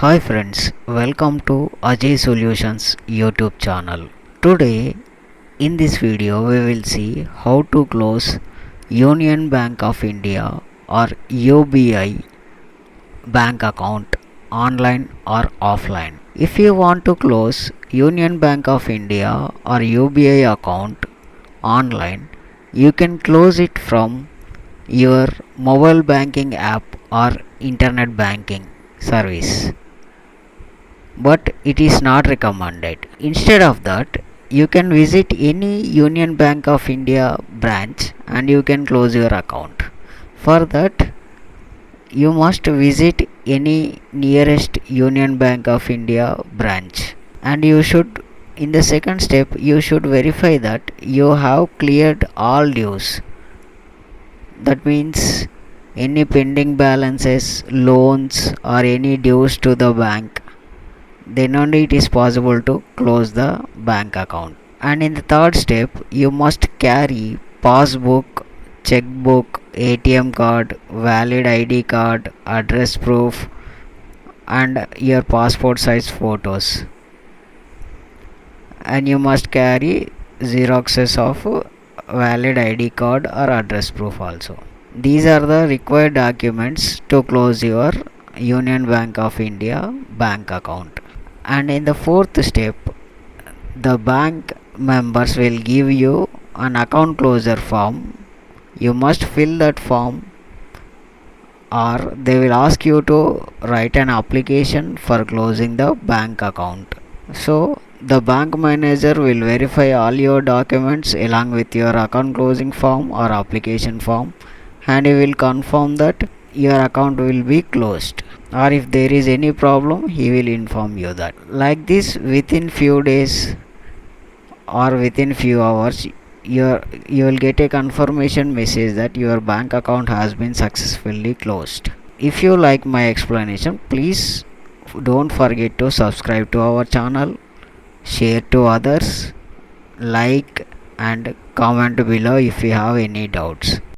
Hi friends, welcome to Ajay Solutions YouTube channel. Today in this video we will see how to close Union Bank of India or UBI bank account online or offline. If you want to close Union Bank of India or UBI account online, you can close it from your mobile banking app or internet banking service, but it is not recommended. Instead of that, you can visit any Union Bank of India branch and you can close your account. For that, you must visit any nearest Union Bank of India branch, and you should, in the second step, you should verify that you have cleared all dues. That means any pending balances, loans, or any dues to the bank, then only it is possible to close the bank account. And in the third step, you must carry passbook, checkbook, ATM card, valid ID card, address proof, and your passport size photos. And you must carry xeroxes of valid ID card or address proof also. These are the required documents to close your Union Bank of India bank account. And in the fourth step, the bank members will give you an account closure form. You must fill that form, or they will ask you to write an application for closing the bank account. So the bank manager will verify all your documents along with your account closing form or application form, and he will confirm that your account will be closed, or if there is any problem he will inform you that. Like this, within few days or within few hours, you will get a confirmation message that your bank account has been successfully closed. If you like my explanation, please don't forget to subscribe to our channel, share to others, like and comment below if you have any doubts.